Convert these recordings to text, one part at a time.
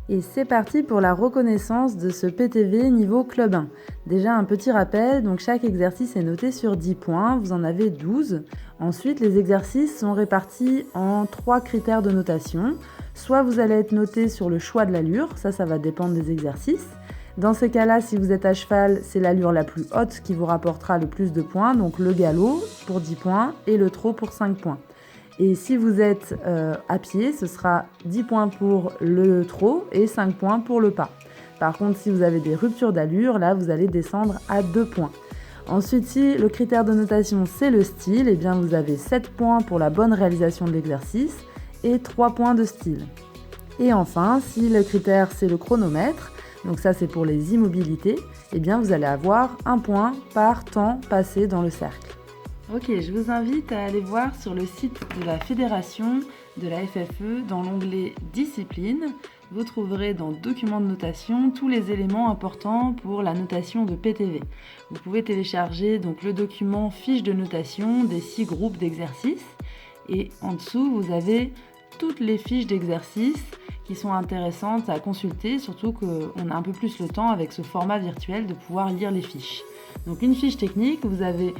Et c'est parti pour la reconnaissance de ce PTV niveau Club 1. Déjà un petit rappel, donc chaque exercice est noté sur 10 points, vous en avez 12. Ensuite, les exercices sont répartis en 3 critères de notation. Soit vous allez être noté sur le choix de l'allure, ça va dépendre des exercices. Dans ces cas-là, si vous êtes à cheval, c'est l'allure la plus haute qui vous rapportera le plus de points, donc le galop pour 10 points et le trot pour 5 points. Et si vous êtes à pied, ce sera 10 points pour le trot et 5 points pour le pas. Par contre, si vous avez des ruptures d'allure, là, vous allez descendre à 2 points. Ensuite, si le critère de notation, c'est le style, eh bien, vous avez 7 points pour la bonne réalisation de l'exercice et 3 points de style. Et enfin, si le critère, c'est le chronomètre, donc ça, c'est pour les immobilités, eh bien, vous allez avoir 1 point par temps passé dans le cercle. Ok, je vous invite à aller voir sur le site de la fédération de la FFE dans l'onglet Discipline. Vous trouverez dans Documents de notation tous les éléments importants pour la notation de PTV. Vous pouvez télécharger donc le document Fiche de notation des 6 groupes d'exercices et en dessous vous avez toutes les fiches d'exercices qui sont intéressantes à consulter, surtout qu'on a un peu plus le temps avec ce format virtuel de pouvoir lire les fiches. Donc une fiche technique, vous avez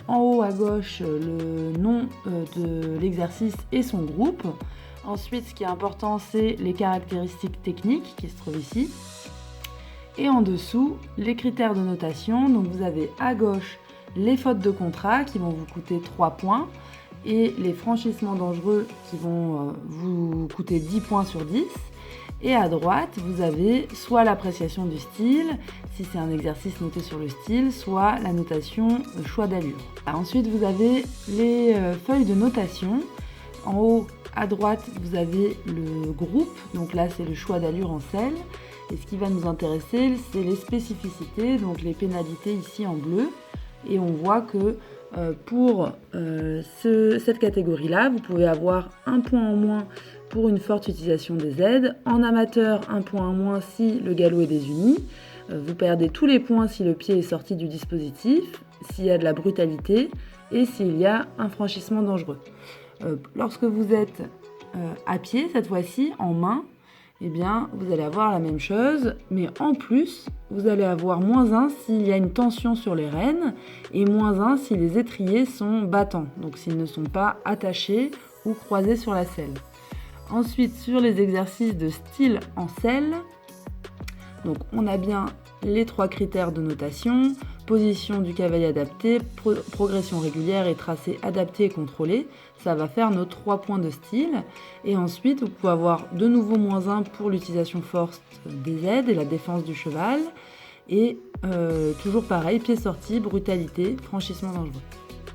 en haut à gauche le nom de l'exercice et son groupe. Ensuite, ce qui est important, c'est les caractéristiques techniques qui se trouvent ici. Et en dessous, les critères de notation. Donc vous avez à gauche les fautes de contrat qui vont vous coûter 3 points et les franchissements dangereux qui vont vous coûter 10 points sur 10. Et à droite, vous avez soit l'appréciation du style, si c'est un exercice noté sur le style, soit la notation choix d'allure. Ensuite, vous avez les feuilles de notation. En haut, à droite, vous avez le groupe. Donc là, c'est le choix d'allure en selle. Et ce qui va nous intéresser, c'est les spécificités, donc les pénalités ici en bleu. Et on voit que pour cette catégorie-là, vous pouvez avoir 1 point en moins pour une forte utilisation des aides. En amateur, 1 point en moins si le galop est désuni. Vous perdez tous les points si le pied est sorti du dispositif, s'il y a de la brutalité et s'il y a un franchissement dangereux. Lorsque vous êtes à pied, cette fois-ci, en main, eh bien, vous allez avoir la même chose, mais en plus, vous allez avoir -1 s'il y a une tension sur les rênes et -1 si les étriers sont battants, donc s'ils ne sont pas attachés ou croisés sur la selle. Ensuite, sur les exercices de style en selle, donc on a bien les 3 critères de notation, position du cavalier adapté, progression régulière et tracé adapté et contrôlé. Ça va faire nos 3 points de style. Et ensuite, vous pouvez avoir de nouveau -1 pour l'utilisation forte des aides et la défense du cheval. Et toujours pareil, pied sorti, brutalité, franchissement dangereux.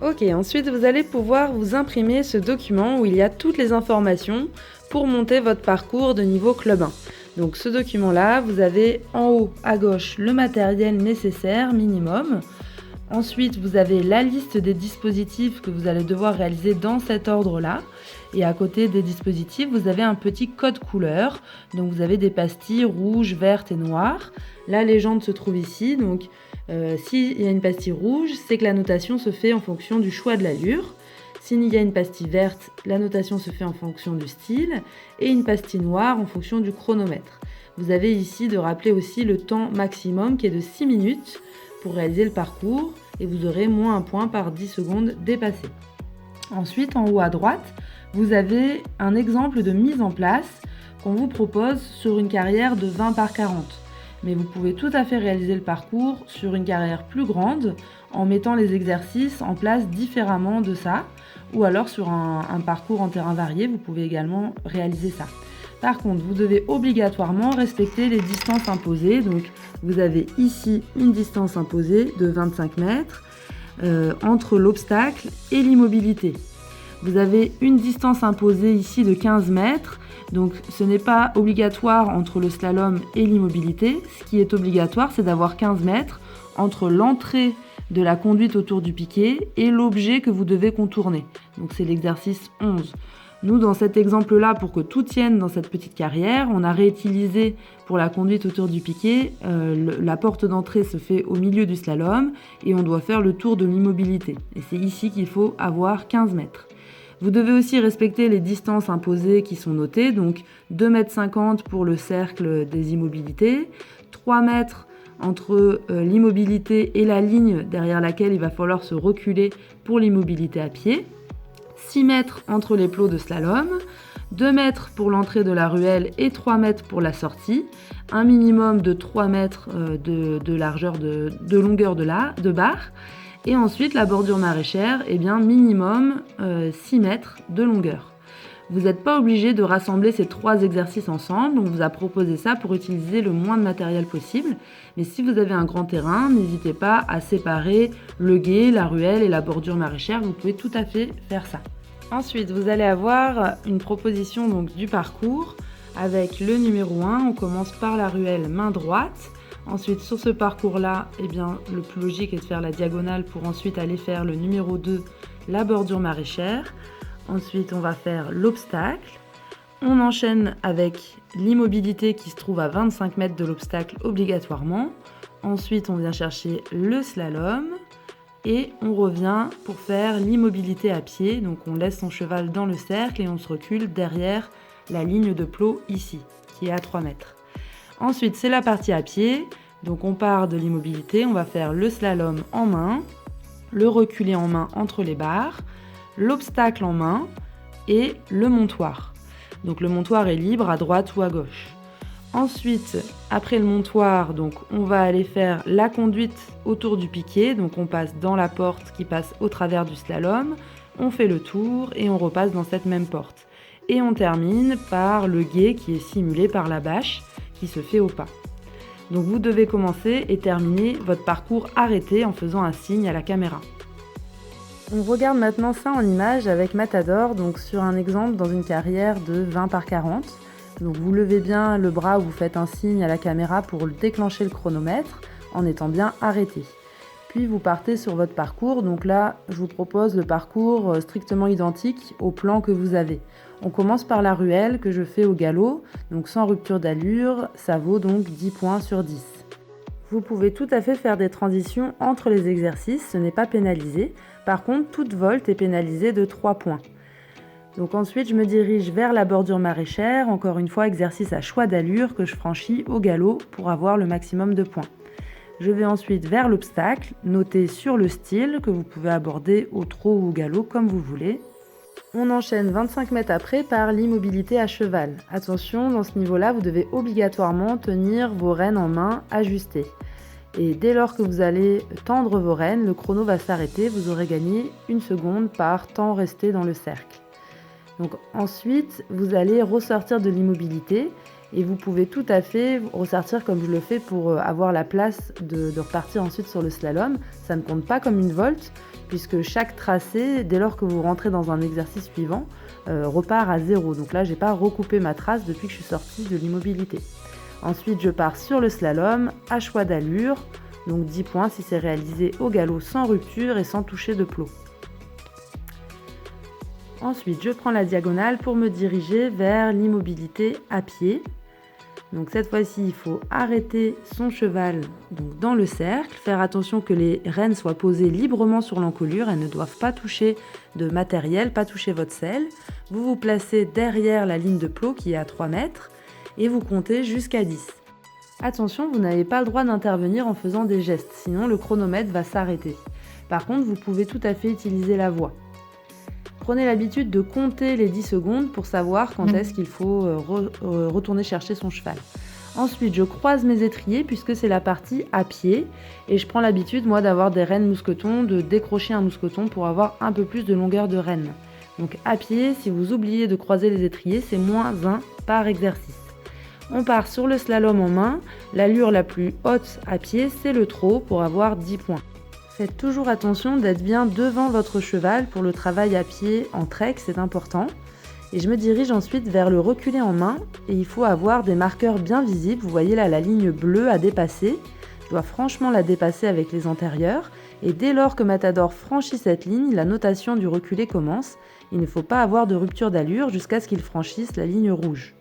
Ok, ensuite vous allez pouvoir vous imprimer ce document où il y a toutes les informations pour monter votre parcours de niveau Club 1. Donc ce document-là, vous avez en haut à gauche le matériel nécessaire minimum. Ensuite, vous avez la liste des dispositifs que vous allez devoir réaliser dans cet ordre-là. Et à côté des dispositifs, vous avez un petit code couleur. Donc vous avez des pastilles rouges, vertes et noires. La légende se trouve ici. Donc s'il y a une pastille rouge, c'est que la notation se fait en fonction du choix de l'allure. S'il y a une pastille verte, la notation se fait en fonction du style et une pastille noire en fonction du chronomètre. Vous avez ici de rappeler aussi le temps maximum qui est de 6 minutes pour réaliser le parcours et vous aurez -1 point par 10 secondes dépassées. Ensuite, en haut à droite, vous avez un exemple de mise en place qu'on vous propose sur une carrière de 20 par 40. Mais vous pouvez tout à fait réaliser le parcours sur une carrière plus grande en mettant les exercices en place différemment de ça, ou alors sur un parcours en terrain varié, vous pouvez également réaliser ça. Par contre, vous devez obligatoirement respecter les distances imposées. Donc, vous avez ici une distance imposée de 25 mètres entre l'obstacle et l'immobilité. Vous avez une distance imposée ici de 15 mètres. Donc, ce n'est pas obligatoire entre le slalom et l'immobilité. Ce qui est obligatoire, c'est d'avoir 15 mètres entre l'entrée de la conduite autour du piquet et l'objet que vous devez contourner. Donc, c'est l'exercice 11. Nous, dans cet exemple-là, pour que tout tienne dans cette petite carrière, on a réutilisé pour la conduite autour du piquet, la porte d'entrée se fait au milieu du slalom et on doit faire le tour de l'immobilité. Et c'est ici qu'il faut avoir 15 mètres. Vous devez aussi respecter les distances imposées qui sont notées, donc 2,50 m pour le cercle des immobilités, 3 mètres entre l'immobilité et la ligne derrière laquelle il va falloir se reculer pour l'immobilité à pied, 6 mètres entre les plots de slalom, 2 mètres pour l'entrée de la ruelle et 3 mètres pour la sortie, un minimum de 3 mètres de largeur de longueur de barre, et ensuite la bordure maraîchère, minimum 6 mètres de longueur. Vous n'êtes pas obligé de rassembler ces 3 exercices ensemble, on vous a proposé ça pour utiliser le moins de matériel possible, mais si vous avez un grand terrain, n'hésitez pas à séparer le gué, la ruelle et la bordure maraîchère, vous pouvez tout à fait faire ça. Ensuite, vous allez avoir une proposition donc, du parcours avec le numéro 1. On commence par la ruelle main droite. Ensuite, sur ce parcours-là, le plus logique est de faire la diagonale pour ensuite aller faire le numéro 2, la bordure maraîchère. Ensuite, on va faire l'obstacle. On enchaîne avec l'immobilité qui se trouve à 25 mètres de l'obstacle obligatoirement. Ensuite, on vient chercher le slalom. Et on revient pour faire l'immobilité à pied, donc on laisse son cheval dans le cercle et on se recule derrière la ligne de plot ici, qui est à 3 mètres. Ensuite, c'est la partie à pied, donc on part de l'immobilité, on va faire le slalom en main, le reculé en main entre les barres, l'obstacle en main et le montoir. Donc le montoir est libre à droite ou à gauche. Ensuite, après le montoir, donc, on va aller faire la conduite autour du piquet. Donc on passe dans la porte qui passe au travers du slalom, on fait le tour et on repasse dans cette même porte. Et on termine par le gué qui est simulé par la bâche qui se fait au pas. Donc vous devez commencer et terminer votre parcours arrêté en faisant un signe à la caméra. On regarde maintenant ça en image avec Matador, donc sur un exemple dans une carrière de 20 par 40. Donc vous levez bien le bras ou vous faites un signe à la caméra pour déclencher le chronomètre en étant bien arrêté. Puis vous partez sur votre parcours, donc là je vous propose le parcours strictement identique au plan que vous avez. On commence par la ruelle que je fais au galop, donc sans rupture d'allure, ça vaut donc 10 points sur 10. Vous pouvez tout à fait faire des transitions entre les exercices, ce n'est pas pénalisé. Par contre, toute volte est pénalisée de 3 points. Donc ensuite, je me dirige vers la bordure maraîchère, encore une fois, exercice à choix d'allure que je franchis au galop pour avoir le maximum de points. Je vais ensuite vers l'obstacle, noté sur le style que vous pouvez aborder au trot ou au galop comme vous voulez. On enchaîne 25 mètres après par l'immobilité à cheval. Attention, dans ce niveau-là, vous devez obligatoirement tenir vos rênes en main ajustées. Et dès lors que vous allez tendre vos rênes, le chrono va s'arrêter, vous aurez gagné 1 seconde par temps resté dans le cercle. Donc ensuite, vous allez ressortir de l'immobilité et vous pouvez tout à fait ressortir comme je le fais pour avoir la place de repartir ensuite sur le slalom. Ça ne compte pas comme une volte puisque chaque tracé, dès lors que vous rentrez dans un exercice suivant, repart à 0. Donc là, je n'ai pas recoupé ma trace depuis que je suis sortie de l'immobilité. Ensuite, je pars sur le slalom à choix d'allure, donc 10 points si c'est réalisé au galop sans rupture et sans toucher de plot. Ensuite, je prends la diagonale pour me diriger vers l'immobilité à pied. Donc cette fois-ci, il faut arrêter son cheval donc dans le cercle, faire attention que les rênes soient posées librement sur l'encolure, elles ne doivent pas toucher de matériel, pas toucher votre selle. Vous vous placez derrière la ligne de plot qui est à 3 mètres et vous comptez jusqu'à 10. Attention, vous n'avez pas le droit d'intervenir en faisant des gestes, sinon le chronomètre va s'arrêter. Par contre, vous pouvez tout à fait utiliser la voix. Prenez l'habitude de compter les 10 secondes pour savoir quand est-ce qu'il faut retourner chercher son cheval. Ensuite, je croise mes étriers puisque c'est la partie à pied et je prends l'habitude, moi, d'avoir des rênes mousquetons, de décrocher un mousqueton pour avoir un peu plus de longueur de rêne. Donc à pied, si vous oubliez de croiser les étriers, c'est -1 par exercice. On part sur le slalom en main. L'allure la plus haute à pied, c'est le trot pour avoir 10 points. Faites toujours attention d'être bien devant votre cheval pour le travail à pied en trek, c'est important. Et je me dirige ensuite vers le reculé en main et il faut avoir des marqueurs bien visibles. Vous voyez là la ligne bleue à dépasser. Je dois franchement la dépasser avec les antérieurs. Et dès lors que Matador franchit cette ligne, la notation du reculé commence. Il ne faut pas avoir de rupture d'allure jusqu'à ce qu'il franchisse la ligne rouge.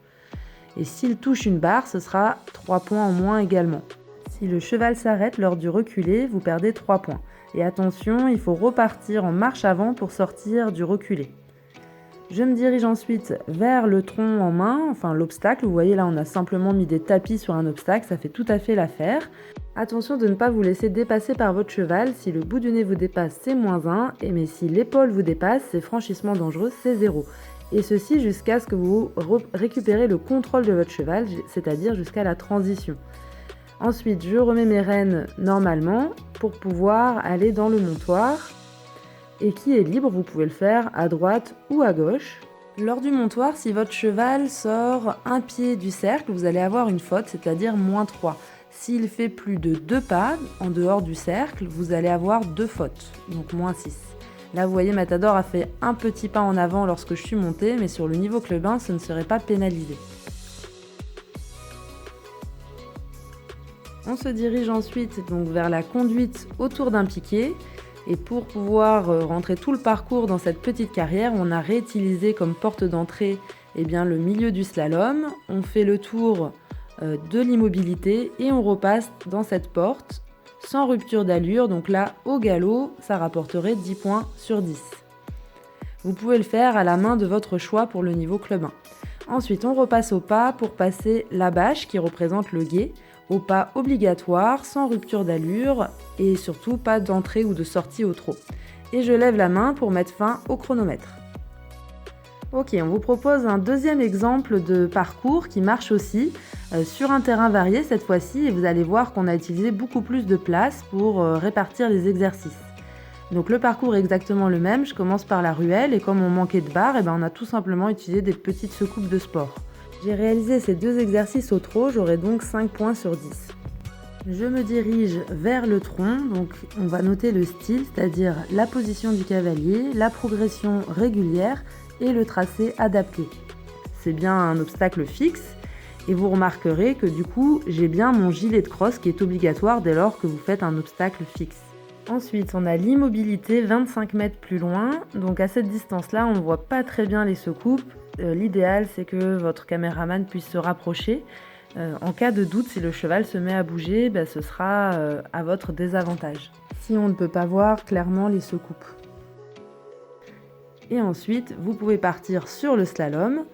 Et s'il touche une barre, ce sera 3 points en moins également. Si le cheval s'arrête lors du reculé, vous perdez 3 points. Et attention, il faut repartir en marche avant pour sortir du reculé. Je me dirige ensuite vers le tronc en main, enfin l'obstacle. Vous voyez là, on a simplement mis des tapis sur un obstacle, ça fait tout à fait l'affaire. Attention de ne pas vous laisser dépasser par votre cheval. Si le bout du nez vous dépasse, c'est -1, mais si l'épaule vous dépasse, c'est franchissement dangereux, c'est 0. Et ceci jusqu'à ce que vous récupérez le contrôle de votre cheval, c'est-à-dire jusqu'à la transition. Ensuite, je remets mes rênes normalement pour pouvoir aller dans le montoir. Et qui est libre, vous pouvez le faire à droite ou à gauche. Lors du montoir, si votre cheval sort un pied du cercle, vous allez avoir une faute, c'est-à-dire -3. S'il fait plus de 2 pas en dehors du cercle, vous allez avoir 2 fautes, donc -6. Là, vous voyez, Matador a fait un petit pas en avant lorsque je suis montée, mais sur le niveau club 1, ce ne serait pas pénalisé. On se dirige ensuite donc vers la conduite autour d'un piquet. Et pour pouvoir rentrer tout le parcours dans cette petite carrière, on a réutilisé comme porte d'entrée le milieu du slalom. On fait le tour de l'immobilité et on repasse dans cette porte sans rupture d'allure. Donc là, au galop, ça rapporterait 10 points sur 10. Vous pouvez le faire à la main de votre choix pour le niveau club 1. Ensuite, on repasse au pas pour passer la bâche qui représente le gué. Au pas obligatoire, sans rupture d'allure et surtout pas d'entrée ou de sortie au trot. Et je lève la main pour mettre fin au chronomètre. Ok, on vous propose un deuxième exemple de parcours qui marche aussi sur un terrain varié cette fois-ci et vous allez voir qu'on a utilisé beaucoup plus de place pour répartir les exercices. Donc le parcours est exactement le même, je commence par la ruelle et comme on manquait de barres, on a tout simplement utilisé des petites secoupes de sport. J'ai réalisé ces 2 exercices au trot, j'aurai donc 5 points sur 10. Je me dirige vers le tronc, donc on va noter le style, c'est-à-dire la position du cavalier, la progression régulière et le tracé adapté. C'est bien un obstacle fixe et vous remarquerez que du coup j'ai bien mon gilet de crosse qui est obligatoire dès lors que vous faites un obstacle fixe. Ensuite, on a l'immobilité 25 mètres plus loin, donc à cette distance-là, on ne voit pas très bien les secoupes. L'idéal, c'est que votre caméraman puisse se rapprocher. En cas de doute, si le cheval se met à bouger, ce sera à votre désavantage. Si on ne peut pas voir clairement les secoupes. Et ensuite, vous pouvez partir sur le slalom.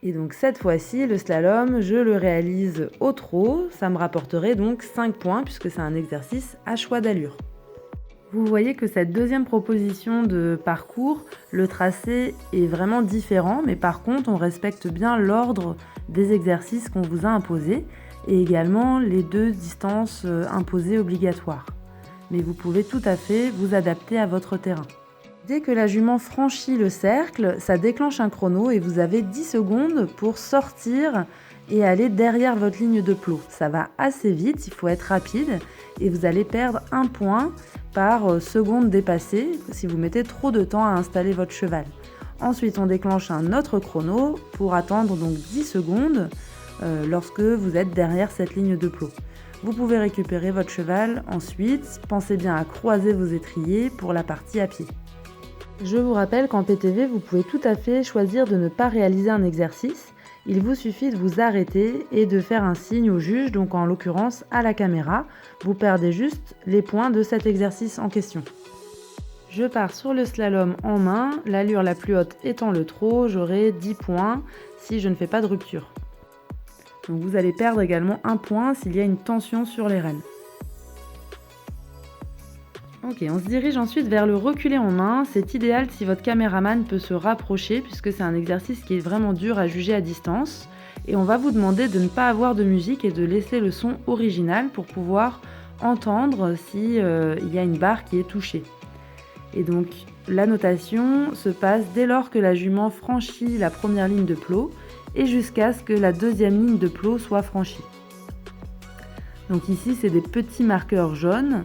Et donc cette fois-ci, le slalom, je le réalise au trot. Ça me rapporterait donc 5 points puisque c'est un exercice à choix d'allure. Vous voyez que cette deuxième proposition de parcours, le tracé est vraiment différent, mais par contre, on respecte bien l'ordre des exercices qu'on vous a imposés et également les 2 distances imposées obligatoires. Mais vous pouvez tout à fait vous adapter à votre terrain. Dès que la jument franchit le cercle, ça déclenche un chrono et vous avez 10 secondes pour sortir et aller derrière votre ligne de plot. Ça va assez vite, il faut être rapide et vous allez perdre 1 point par seconde dépassée si vous mettez trop de temps à installer votre cheval. Ensuite, on déclenche un autre chrono pour attendre donc 10 secondes lorsque vous êtes derrière cette ligne de plot. Vous pouvez récupérer votre cheval ensuite, pensez bien à croiser vos étriers pour la partie à pied. Je vous rappelle qu'en PTV, vous pouvez tout à fait choisir de ne pas réaliser un exercice. Il vous suffit de vous arrêter et de faire un signe au juge, donc en l'occurrence à la caméra. Vous perdez juste les points de cet exercice en question. Je pars sur le slalom en main, l'allure la plus haute étant le trot, j'aurai 10 points si je ne fais pas de rupture. Donc vous allez perdre également 1 point s'il y a une tension sur les rênes. Ok, on se dirige ensuite vers le reculé en main. C'est idéal si votre caméraman peut se rapprocher puisque c'est un exercice qui est vraiment dur à juger à distance. Et on va vous demander de ne pas avoir de musique et de laisser le son original pour pouvoir entendre s'il y a une barre qui est touchée. Et donc la notation se passe dès lors que la jument franchit la première ligne de plot et jusqu'à ce que la deuxième ligne de plot soit franchie. Donc ici c'est des petits marqueurs jaunes.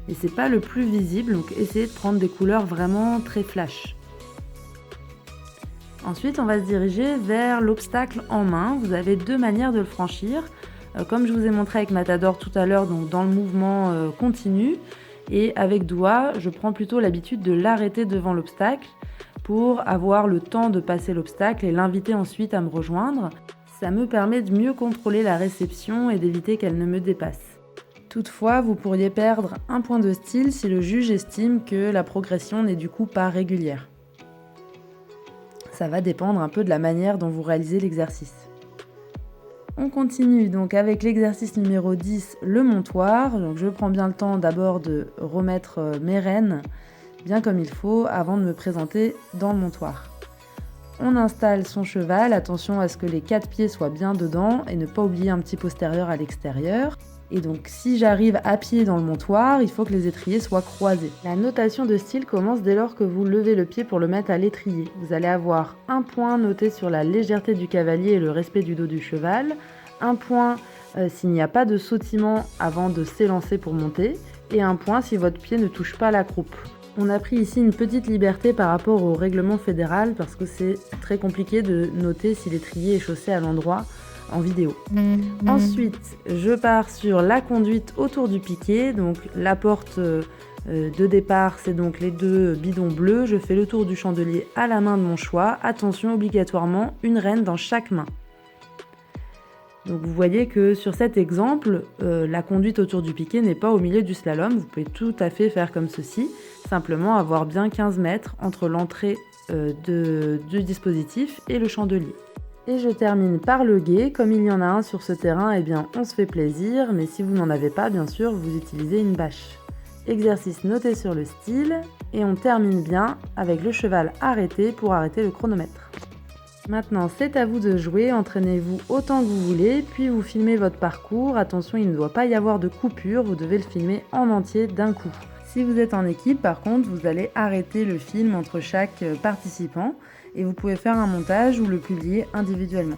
Et c'est pas le plus visible, donc essayez de prendre des couleurs vraiment très flash. Ensuite, on va se diriger vers l'obstacle en main. Vous avez 2 manières de le franchir. Comme je vous ai montré avec Matador tout à l'heure, donc dans le mouvement continu. Et avec doigt, je prends plutôt l'habitude de l'arrêter devant l'obstacle pour avoir le temps de passer l'obstacle et l'inviter ensuite à me rejoindre. Ça me permet de mieux contrôler la réception et d'éviter qu'elle ne me dépasse. Toutefois, vous pourriez perdre 1 point de style si le juge estime que la progression n'est du coup pas régulière. Ça va dépendre un peu de la manière dont vous réalisez l'exercice. On continue donc avec l'exercice numéro 10, le montoir. Donc je prends bien le temps d'abord de remettre mes rênes bien comme il faut avant de me présenter dans le montoir. On installe son cheval, attention à ce que les 4 pieds soient bien dedans et ne pas oublier un petit postérieur à l'extérieur. Et donc si j'arrive à pied dans le montoir, il faut que les étriers soient croisés. La notation de style commence dès lors que vous levez le pied pour le mettre à l'étrier. Vous allez avoir un point noté sur la légèreté du cavalier et le respect du dos du cheval, un point s'il n'y a pas de sautillement avant de s'élancer pour monter, et un point si votre pied ne touche pas la croupe. On a pris ici une petite liberté par rapport au règlement fédéral parce que c'est très compliqué de noter si l'étrier est chaussé à l'endroit en vidéo. Ensuite, je pars sur la conduite autour du piquet. Donc la porte de départ, c'est donc les 2 bidons bleus. Je fais le tour du chandelier à la main de mon choix. Attention, obligatoirement, une rêne dans chaque main. Donc vous voyez que sur cet exemple, la conduite autour du piquet n'est pas au milieu du slalom. Vous pouvez tout à fait faire comme ceci, simplement avoir bien 15 mètres entre l'entrée du dispositif et le chandelier. Et je termine par le gué. Comme il y en a un sur ce terrain, eh bien on se fait plaisir, mais si vous n'en avez pas, bien sûr, vous utilisez une bâche. Exercice noté sur le style, et on termine bien avec le cheval arrêté pour arrêter le chronomètre. Maintenant, c'est à vous de jouer, entraînez-vous autant que vous voulez, puis vous filmez votre parcours. Attention, il ne doit pas y avoir de coupure, vous devez le filmer en entier d'un coup. Si vous êtes en équipe, par contre, vous allez arrêter le film entre chaque participant et vous pouvez faire un montage ou le publier individuellement.